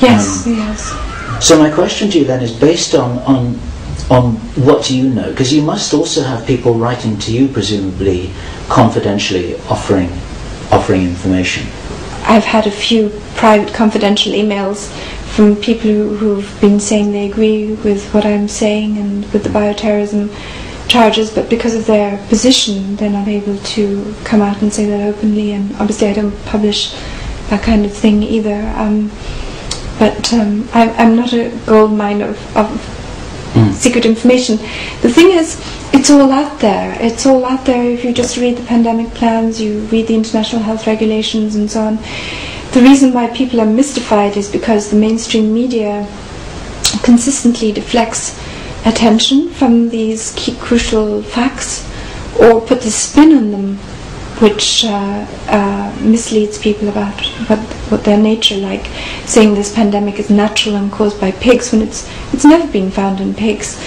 Yes, yes. So my question to you then is based on what you know, because you must also have people writing to you, presumably confidentially offering information. I've had a few private confidential emails from people who've been saying they agree with what I'm saying and with the bioterrorism charges, but because of their position they're not able to come out and say that openly, and obviously I don't publish that kind of thing either. But I'm not a gold mine of secret information. The thing is, it's all out there. It's all out there if you just read the pandemic plans, you read the international health regulations and so on. The reason why people are mystified is because the mainstream media consistently deflects attention from these key crucial facts, or put a spin on them which misleads people about what their nature like, saying this pandemic is natural and caused by pigs when it's never been found in pigs.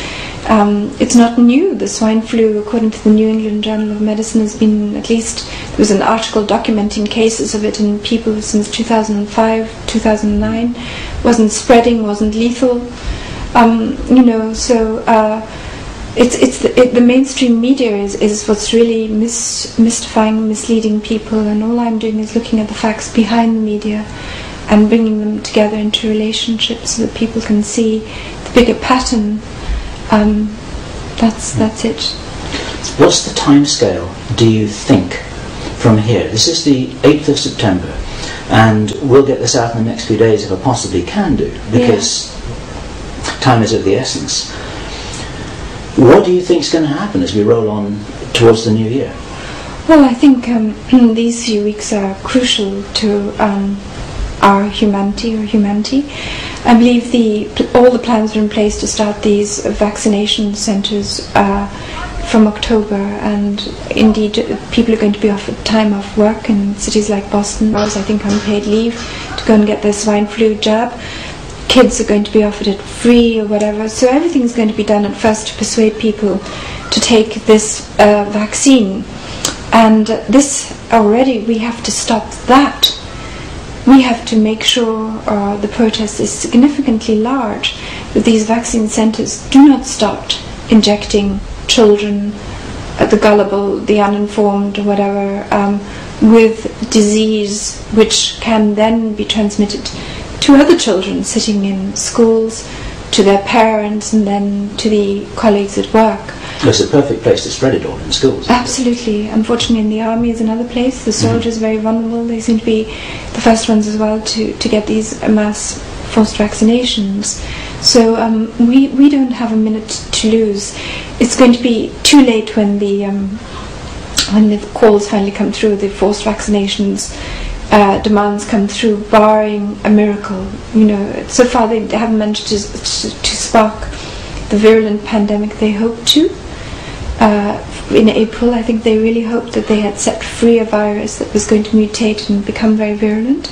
It's not new. The swine flu, according to the New England Journal of Medicine, has been, at least there was an article documenting cases of it in people since 2005, 2009. Wasn't spreading, wasn't lethal. The mainstream media is what's really mystifying, misleading people, and all I'm doing is looking at the facts behind the media and bringing them together into relationships so that people can see the bigger pattern. That's it. What's the time scale, do you think, from here? This is the 8th of September, and we'll get this out in the next few days if I possibly can do, because time is of the essence. What do you think is going to happen as we roll on towards the new year? Well, I think these few weeks are crucial to our humanity. I believe all the plans are in place to start these vaccination centres from October, and indeed people are going to be offered time off work in cities like Boston, I think unpaid leave to go and get their swine flu jab. Kids are going to be offered it free or whatever, so everything's going to be done at first to persuade people to take this vaccine. And this already, we have to stop that. We have to make sure the protest is significantly large, that these vaccine centres do not start injecting children, the gullible, the uninformed, or whatever, with disease which can then be transmitted to other children sitting in schools, to their parents, and then to the colleagues at work. It's a perfect place to spread it all in schools. Absolutely. Unfortunately, in the army is another place. The soldiers are very vulnerable. They seem to be the first ones as well to get these mass forced vaccinations. So we don't have a minute to lose. It's going to be too late when the calls finally come through, the forced vaccinations demands come through, barring a miracle. So far they haven't managed to spark the virulent pandemic they hoped to. In April, I think they really hoped that they had set free a virus that was going to mutate and become very virulent,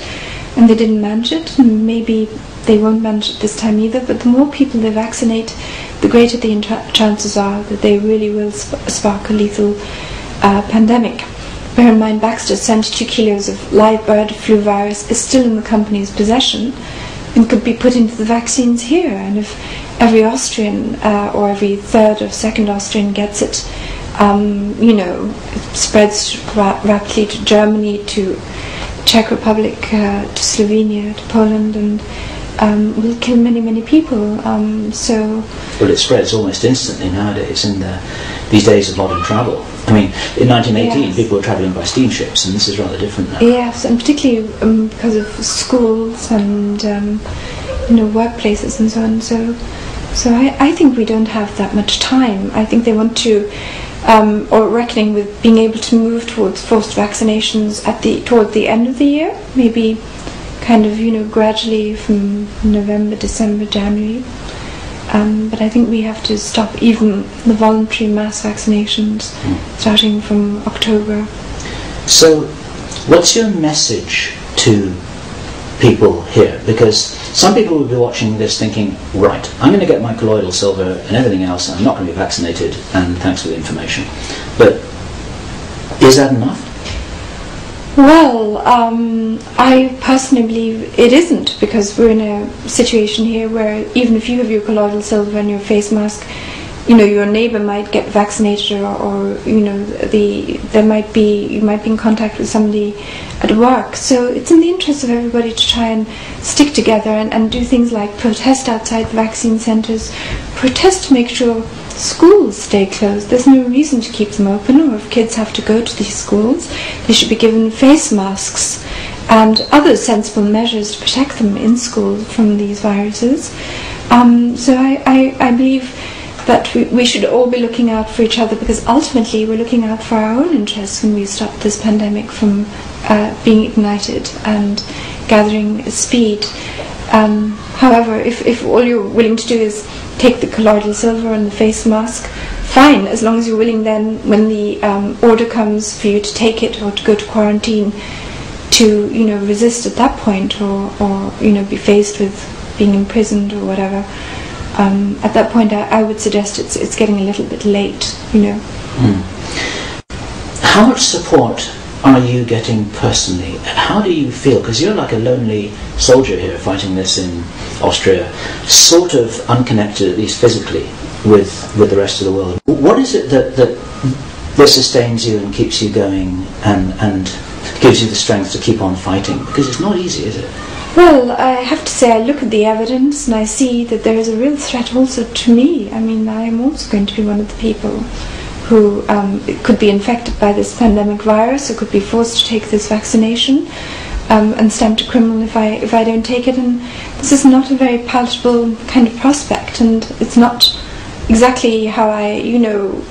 and they didn't manage it, and maybe they won't manage it this time either. But the more people they vaccinate, the greater the chances are that they really will spark a lethal pandemic. Bear in mind, Baxter's 72 kilos of live bird flu virus is still in the company's possession and could be put into the vaccines here. And if every Austrian or every third or second Austrian gets it, it spreads rapidly to Germany, to Czech Republic, to Slovenia, to Poland, and will kill many people. Well, it spreads almost instantly nowadays in these days of modern travel. I mean, in 1918, people were travelling by steamships, and this is rather different now. Yes, and particularly because of schools and workplaces and so on. So I think we don't have that much time. I think they want to, or reckoning with being able to move towards forced vaccinations toward the end of the year, maybe kind of gradually from November, December, January. But I think we have to stop even the voluntary mass vaccinations starting from October. So, what's your message to people here? Because some people will be watching this thinking, right, I'm going to get my colloidal silver and everything else, and I'm not going to be vaccinated, and thanks for the information. But is that enough? Well, I personally believe it isn't, because we're in a situation here where even if you have your colloidal silver and your face mask, your neighbour might get vaccinated, or you might be in contact with somebody at work. So it's in the interest of everybody to try and stick together and do things like protest outside the vaccine centres, protest to make sure schools stay closed. There's no reason to keep them open, or if kids have to go to these schools, they should be given face masks and other sensible measures to protect them in school from these viruses. So I believe that we should all be looking out for each other, because ultimately we're looking out for our own interests when we stop this pandemic from being ignited and gathering speed. However, if all you're willing to do is take the colloidal silver and the face mask, fine, as long as you're willing then, when the order comes for you to take it or to go to quarantine, to resist at that point, or be faced with being imprisoned or whatever. At that point, I would suggest it's getting a little bit late. How much support are you getting personally? How do you feel? Because you're like a lonely soldier here fighting this in Austria, sort of unconnected, at least physically, with the rest of the world. What is it that sustains you and keeps you going and gives you the strength to keep on fighting? Because it's not easy, is it? Well, I have to say, I look at the evidence and I see that there is a real threat also to me. I mean, I am also going to be one of the people who could be infected by this pandemic virus, or could be forced to take this vaccination, and stamped a criminal if I don't take it. And this is not a very palatable kind of prospect, and it's not exactly how I,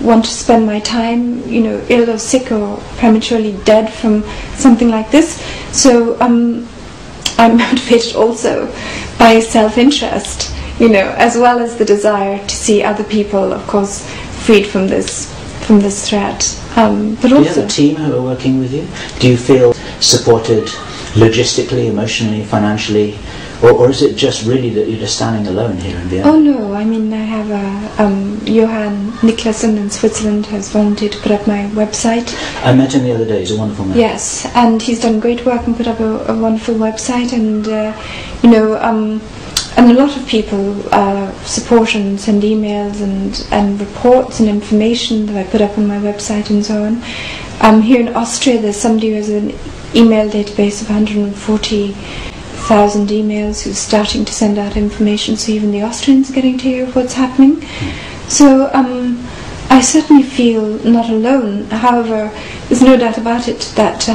want to spend my time, ill or sick or prematurely dead from something like this. So I'm motivated also by self-interest, as well as the desire to see other people, of course, freed from this threat. But do you also, have a team who are working with you? Do you feel supported logistically, emotionally, financially, or is it just really that you're just standing alone here in Vienna? Oh no, I mean, I have Johan Niklasen in Switzerland has volunteered to put up my website. I met him the other day. He's a wonderful man. Yes, and he's done great work and put up a wonderful website, and and a lot of people support and send emails and reports and information that I put up on my website and so on. Here in Austria, there's somebody who has an email database of 140,000 emails who's starting to send out information, so even the Austrians are getting to hear what's happening. So I certainly feel not alone. However, there's no doubt about it that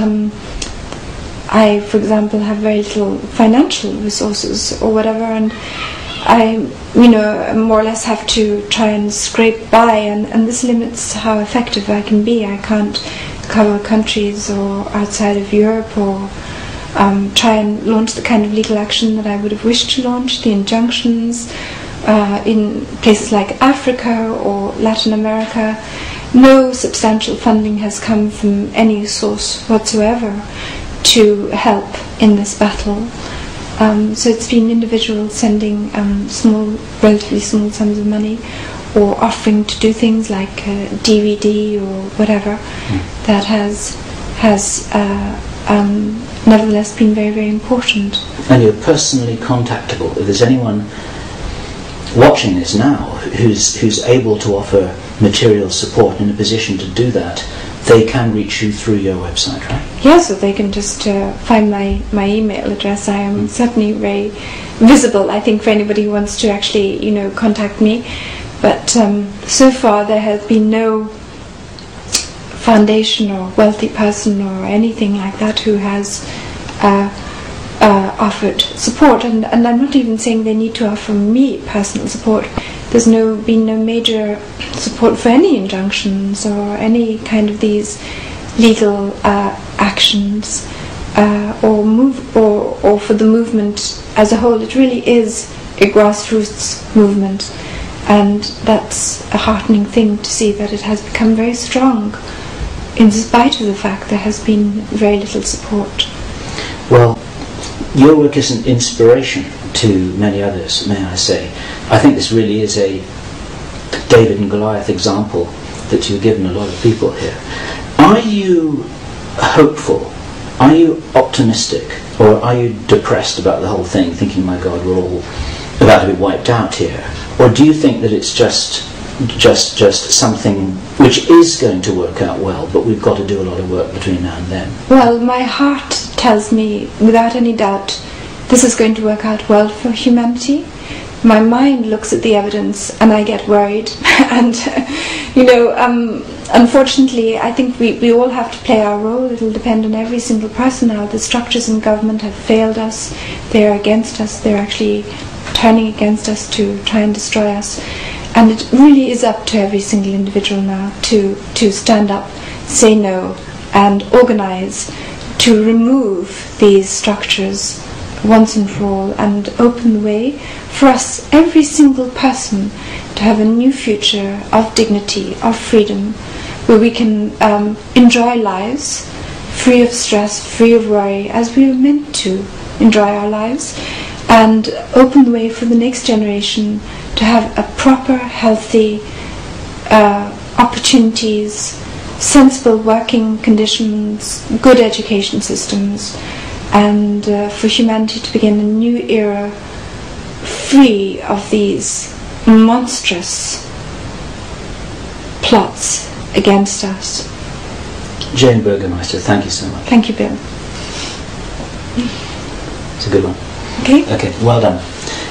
I, for example, have very little financial resources or whatever, and I, more or less have to try and scrape by, and this limits how effective I can be. I can't cover countries or outside of Europe, or try and launch the kind of legal action that I would have wished to launch, the injunctions in places like Africa or Latin America. No substantial funding has come from any source whatsoever to help in this battle. So it's been individuals sending relatively small sums of money, or offering to do things like DVD or whatever, that has nevertheless been very, very important. And you're personally contactable. If there's anyone watching this now who's able to offer material support, in a position to do that, they can reach you through your website, right? Yes, so they can just find my email address. I am certainly very visible, I think, for anybody who wants to actually, contact me. But so far there has been no foundation or wealthy person or anything like that who has offered support. And I'm not even saying they need to offer me personal support. There's been no major support for any injunctions or any kind of these legal actions, or for the movement as a whole. It really is a grassroots movement, and that's a heartening thing to see, that it has become very strong in spite of the fact there has been very little support. Well, your work is an inspiration to many others, may I say. I think this really is a David and Goliath example that you've given a lot of people here. Are you hopeful? are you optimistic or are you depressed about the whole thing, thinking, my God, we're all about to be wiped out here? Or do you think that it's just something which is going to work out well, but we've got to do a lot of work between now and then? Well, my heart tells me, without any doubt, this is going to work out well for humanity. My mind looks at the evidence and I get worried. And, unfortunately, I think we all have to play our role. It will depend on every single person now. The structures in government have failed us. They're against us. They're actually turning against us to try and destroy us. And it really is up to every single individual now to stand up, say no, and organize to remove these structures once and for all, and open the way for us, every single person, to have a new future of dignity, of freedom, where we can enjoy lives free of stress, free of worry, as we are meant to enjoy our lives, and open the way for the next generation to have a proper, healthy opportunities, sensible working conditions, good education systems, and for humanity to begin a new era free of these monstrous plots against us. Jane Burgermeister, thank you so much. Thank you, Bill. It's a good one. Okay. Okay, well done.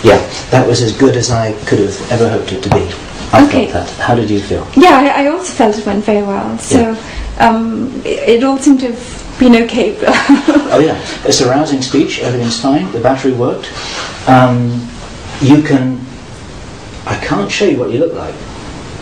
Yeah, that was as good as I could have ever hoped it to be. I felt that. How did you feel? Yeah, I also felt it went very well. So it all seemed to have been okay. Oh yeah, it's a rousing speech. Everything's fine. The battery worked. You can. I can't show you what you look like.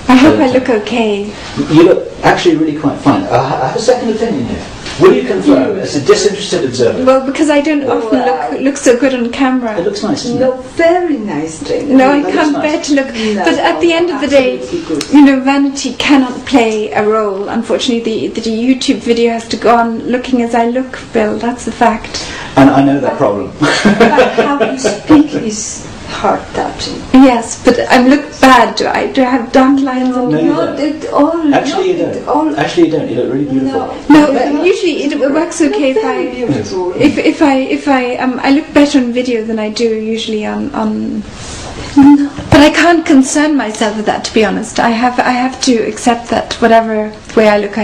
I hope I look okay. You look actually really quite fine. I have a second opinion here. Will you confirm, as a disinterested observer? Well, because I don't often look so good on camera. It looks nice, doesn't it? Very nice, Jane. No, I can't bear to look. No, but at the end of the day, vanity cannot play a role. Unfortunately, the YouTube video has to go on looking as I look, Bill. That's a fact. And I know that problem. But how you speak is heart-touching. Yes, but I look bad. Do I have dark lines on my face? Actually, you don't. Actually, you don't. You look really beautiful. No, usually it works okay if I look better on video than I do usually on. But I can't concern myself with that, to be honest. I have to accept that whatever way I look.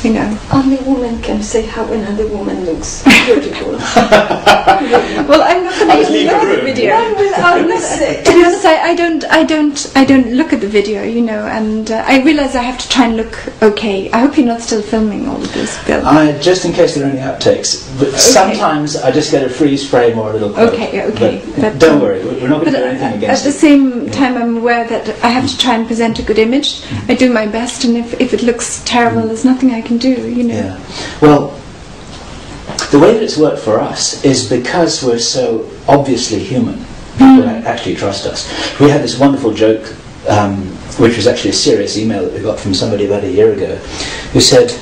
Only woman can say how another woman looks beautiful. Well, I'm not going to look at the video. To be honest, I don't look at the video, and I realise I have to try and look okay. I hope you're not still filming all of this, Bill. Just in case there are any outtakes, but sometimes I just get a freeze frame or a little quote. Okay. But don't worry, we're not going to do anything against it. At the same time, I'm aware that I have to try and present a good image. I do my best, and if it looks terrible, there's nothing I can do. Yeah. Well, the way that it's worked for us is because we're so obviously human. People actually trust us. We had this wonderful joke, which was actually a serious email that we got from somebody about a year ago, who said,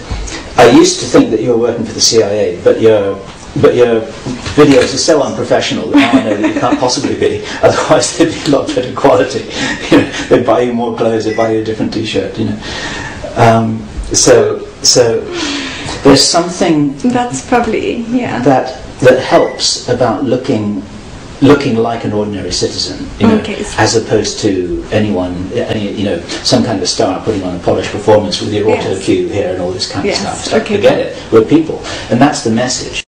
"I used to think that you were working for the CIA, but your videos are so unprofessional that now I know that you can't possibly be. Otherwise, they'd be a lot better quality. They'd buy you more clothes, they'd buy you a different T-shirt. So there's something that's probably that helps about looking like an ordinary citizen, as opposed to some kind of a star putting on a polished performance with your auto cue here and all this kind of stuff. Okay. Forget it. We're people, and that's the message.